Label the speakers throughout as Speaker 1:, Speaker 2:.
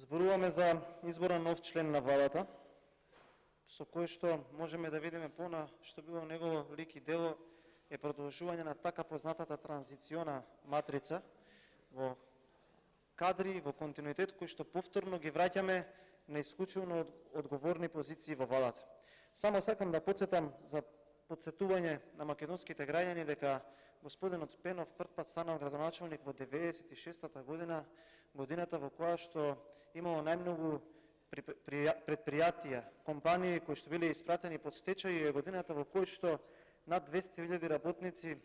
Speaker 1: Зборуваме за избора на нов член на владата, со кој што можеме да видиме пона што било негово лик и дело е продолжување на така познатата транзициона матрица во кадри, во континуитет кој што повторно ги враќаме на исклучувано одговорни позиции во владата. Само сакам да подсетам за подсетување на македонските граѓани дека господинот Пенов прв пат станал градоначалник во 96-та година, годината во која што имало најмногу предпријатија, компании кои што биле испратени под стечај и е годината во кој што над 200.000 работници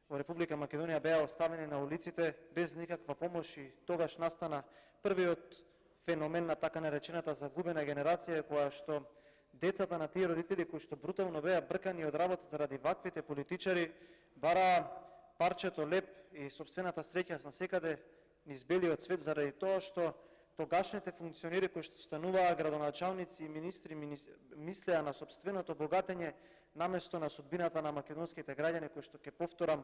Speaker 1: во Република Македонија беа оставени на улиците без никаква помош и тогаш настана првиот феномен на така наречената загубена генерација, која што децата на тие родители кои што брутално беа бркани од работа заради ваквите политичари бараа парчето леп и сопствената среќа на секаде низ белиот свет заради тоа што тогашните функционери кои што стануваа градоначалници и министри мислеа на сопственото богатење наместо на судбината на македонските граѓани, кои што ќе повторам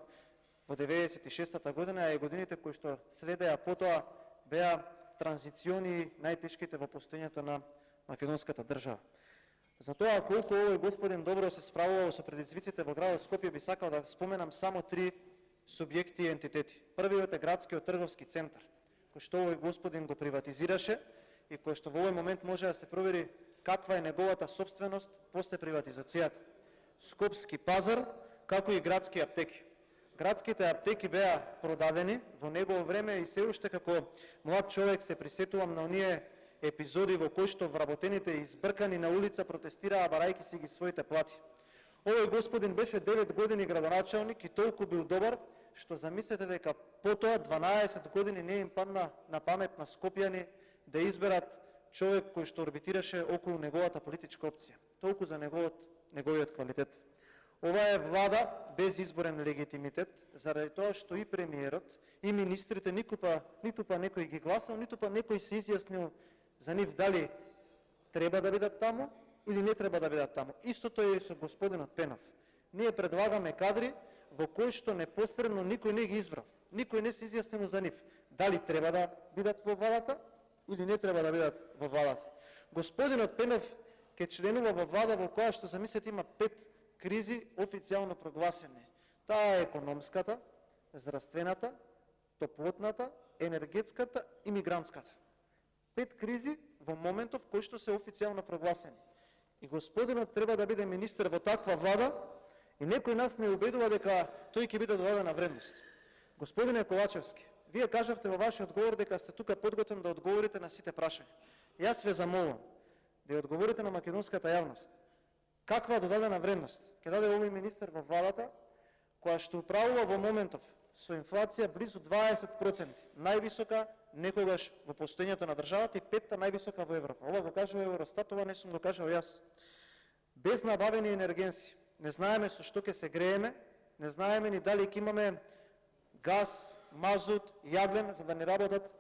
Speaker 1: во 96-та година и годините кои што следеа потоа беа транзициони најтешките во постоењето на македонската држава. Затоа колку овој господин добро се справувал со предизвиците во градот Скопје, би сакал да споменам само три субјекти и ентитети. Првиот е градскиот трговски центар, кој што овој господин го приватизираше и кој што во овој момент може да се провери каква е неговата собственост после приватизацијата. Скопски пазар, како и градски аптеки. Градските аптеки беа продадени во негово време и се уште како млад човек се присетувам на оние епизоди во кои што вработените избркани на улица протестираа барајки си ги своите плати. Овој господин беше 9 години градоначалник и толку бил добар, што замислете дека потоа 12 години не им падна на памет на скопјани да изберат човек кој што орбитираше околу неговата политичка опција. Толку за неговиот квалитет. Ова е влада без изборен легитимитет, заради тоа што и премиерот, и министрите ниту па некој ги гласал, ниту па некој се изјаснил за нив дали треба да бидат таму или не треба да бидат таму. Истото е и со господинот Пенов. Ние предлагаме кадри во кои што непосредно никој не ги избрал. Никој не се изјаснил за нив. Дали треба да бидат во владата или не треба да бидат во владата. Господинот Пенов ке членува во влада во која што, замислете, има 5 кризи официјално прогласени. Таа е економската, здравствената, топлотната, енергетската и мигрантската. 5 кризи во моментов кои што се официјално прогласени. И господинот треба да биде министер во таква влада и некој нас не убедува дека тој ќе биде додадена вредност. Господине Ковачевски, вие кажавте во вашиот одговор дека сте тука подготвен да одговорите на сите прашања. Јас ве замолувам да ја одговорите на македонската јавност. Каква додадена вредност ќе даде овој министер во владата, која што управува во моментов со инфлација близу 20%, највисока некогаш во постоењето на државата и 5-та највисока во Европа. Ова го кажува Евростат, ова не сум го кажал јас. Без набавени енергенси, не знаеме со што ќе се грееме, не знаеме ни дали ќе имаме газ, мазут, јаглен, за да не работат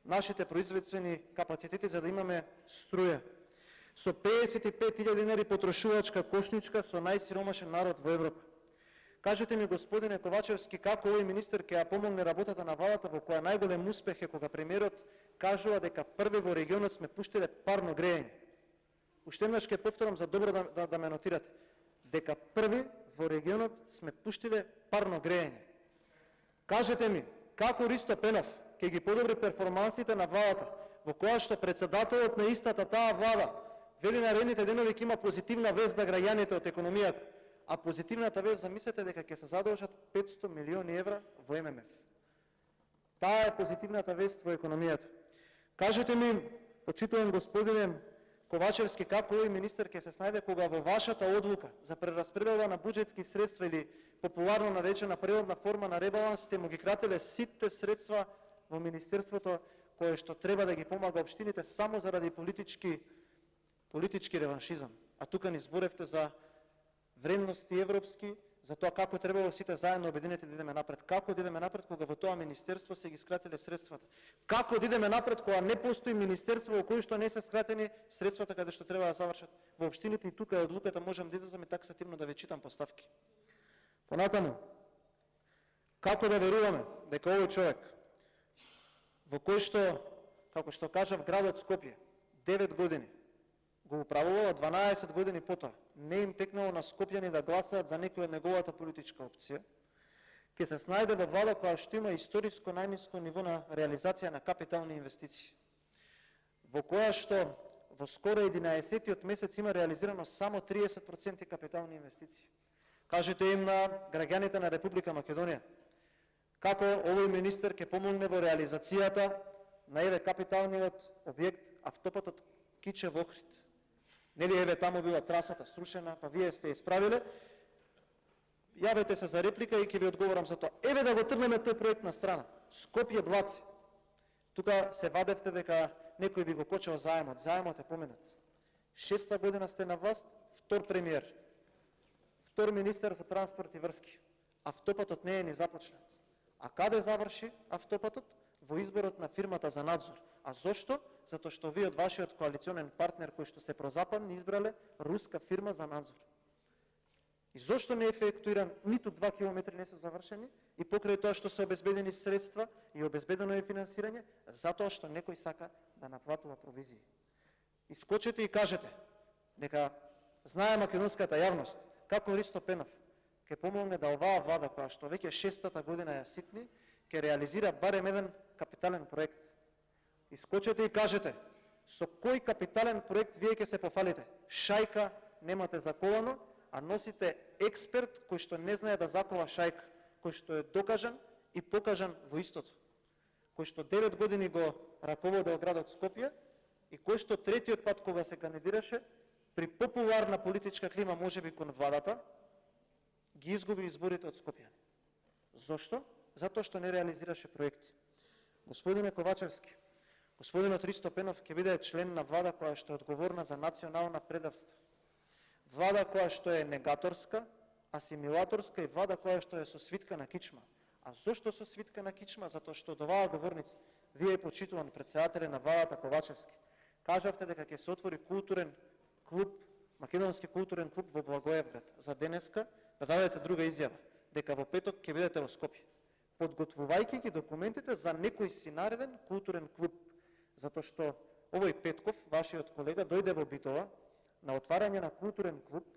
Speaker 1: нашите производствени капацитети, за да имаме струја. Со 55.000 динари потрошувачка кошничка со најсиромашен народ во Европа. Кажете ми, господине Ковачевски, како овој министер ќе ја помогне работата на владата во која најголем успех е кога премиерот кажува дека први во регионот сме пуштиле парно грејење. Уште еднаш ќе повторам за добро да ме нотирате. Дека први во регионот сме пуштиле парно грејење. Кажете ми, како Ристо Пенов ќе ги подобри перформансите на владата, во која што председателот на истата таа влада вели наредните денови ќе има позитивна вест за граѓаните од економијата, а позитивната вест, замислете дека ќе се задолжат 500 милиони евра во ММФ. Таа е позитивната вест во економијата. Кажете ми, почитуван господине Ковачевски, како овој министер ќе се снајде кога во вашата одлука за прераспределба на буџетски средства или популарно наречена преводна форма на ребалансите му ги крателе сите средства во министерството кое што треба да ги помага општините само заради политички реваншизам. А тука ни зборевте за вредности европски, за тоа како требало сите заедно обединети да идеме напред. Како да идеме напред кога во тоа министерство се ги скратиле средствата? Како да идеме напред кога не постои министерство во кој што не се скратени средствата каде што треба да завршат во општините? И тука е одлуката, можам да излезам и таксативно да ве читам поставки. Понатаму, како да веруваме дека овој човек во кој што како што кажав, градот Скопје 9 години го управувала, 12 години потоа не им текнало на скопјани да гласаат за некој од неговата политичка опција, ќе се снајде во влада која што има историско најниско ниво на реализација на капитални инвестиции, во која што во скоро 11-тиот месец има реализирано само 30% капитални инвестиции. Кажете им на граѓаните на Република Македонија како овој министер ќе помогне во реализацијата на еве капиталниот објект автопатот Кичев-Охрид. Нели еве таму била трасата срушена, па вие сте исправиле. Јавете се за реплика и ќе ви одговорам за тоа. Еве да го трнеме тој проект на страна. Скопје-Блаци. Тука се вадевте дека некој ви го кочел заемот. Заемот е поменат. 6-та година сте на власт, втор премиер, втор министер за транспорт и врски. Автопатот не е ни започнат. А каде заврши автопатот? Во изборот на фирмата за надзор. А зошто? Затоа што вие од вашиот коалиционен партнер кој што се прозападни избрале руска фирма за надзор. И зошто не е ефектуиран, ниту 2 километри не се завршени, и покрај тоа што се обезбедени средства и обезбедено е финансирање, затоа што некој сака да наплатува провизии. Искочете и кажете, нека знае македонската јавност, како Ристо Пенов ќе помогне да оваа влада, која што веќе 6-та година ја ситни, ќе реализира барем еден капитален проект. Искочете и кажете, со кој капитален проект вие ќе се пофалите? Шајка немате заколано, а носите експерт кој што не знае да закова шајка, кој што е докажан и покажан во истото, кој што 9 години го раководел градот Скопје и кој што третиот пат кога се кандидираше, при популарна политичка клима можеби кон владата, ги изгуби изборите од Скопјани. Зошто? Затоа што не реализираше проекти. Господине Ковачевски, господинот Ристо Пенов ќе биде член на влада која што е одговорна за национална предавство. Влада која што е негаторска, асимилаторска и влада која што е со свитка на кичма. А зошто со свитка на кичма? Затоа што од оваа говорница, вие почитуван претседателе на владата Ковачевски, кажавте дека ќе се отвори културен клуб, македонски културен клуб во Благоевград. За денеска да дадете друга изјава, дека во петок ќе бидете во Скопје, подготвувајќи ги документите за некој си нареден културен клуб, затоа што овој Петков, вашиот колега, дојде во Битола на отварање на културен клуб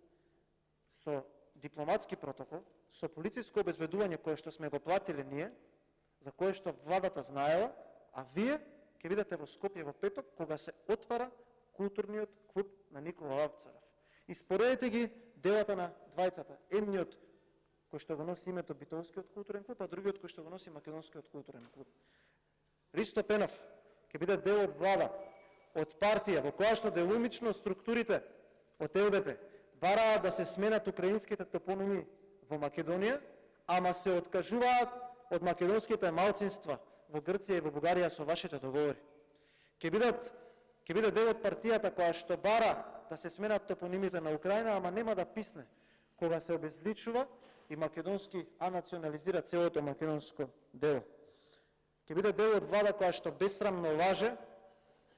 Speaker 1: со дипломатски протокол, со полициско обезбедување кое што сме го платиле ние, за кое што владата знаела, а вие ќе бидете во Скопје во петок, кога се отвара културниот клуб на Никола Лапцаров. И споредете ги делата на двајцата. Едниот кој што го носи името Битолскиот културен клуб, а другиот кој што го носи Македонскиот културен клуб. Ристо Пенов ќе биде дел од влада, од партија во која што делумично структурите од ЛДП бараат да се сменат украинските топоними во Македонија, ама се откажуваат од македонските малцинства во Грција и во Бугарија со вашите договори. Ќе биде дел од партијата која што бара да се сменат топонимите на Украина, ама нема да писне кога се обезличува и македонски национализира целото македонско дело. Ќе биде дел од влада која што бесрамно лаже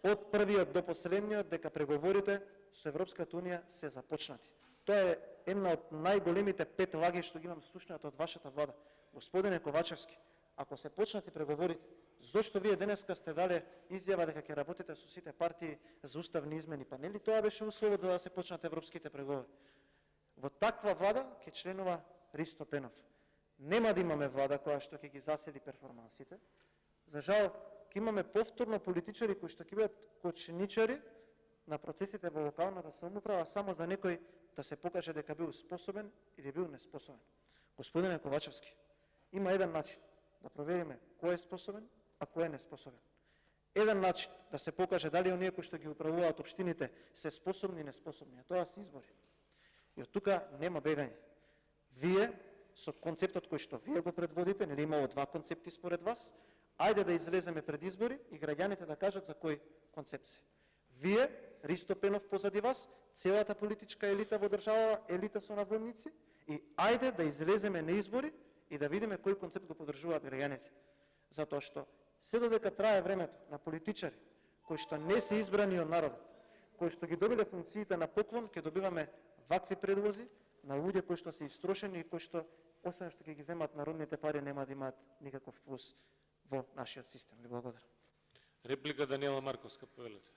Speaker 1: од првиот до последниот дека преговорите со Европската Унија се започнати. Тоа е една од најголемите 5 лаги што ги имам слушнати од вашата влада. Господине Ковачевски, ако се почнати преговорите, зошто вие денеска сте дале изјава дека ќе работите со сите партии за уставни измени? Па нели тоа беше условот за да се почнат европските преговори? Во таква влада ќе членува Ристо Пенов. Нема да имаме влада која што ќе ги заседи перформансите. За жал, ќе имаме повторно политичари кои што ќе бидат кочничари на процесите во локалната самоуправа само за некој да се покаже дека бил способен или бил неспособен. Господине Ковачевски, има еден начин да провериме кој е способен, а кој е неспособен. Еден начин да се покаже дали оние кои што ги управуваат општините се способни и неспособни, а тоа се избори. И од тука нема бегање. Вие, со концептот кој што вие го предводите, нели имало 2 концепти според вас, ајде да излеземе пред избори и граѓаните да кажат за кој концепт се. Вие, Ристо Пенов позади вас, целата политичка елита во држава, елита со наводници, и ајде да излеземе на избори и да видиме кој концепт го поддржуваат граѓаните. Затоа што се додека трае времето на политичари кои што не се избрани од народот, кои што ги добиле функциите на поклон, ќе добиваме вакви предлози на луѓе кои што се истрошени и кои што, освен што ќе ги земат народните пари, нема да имаат никаков плюс во нашиот систем. Ви благодарам.
Speaker 2: Реплика Даниела Марковска, повелете.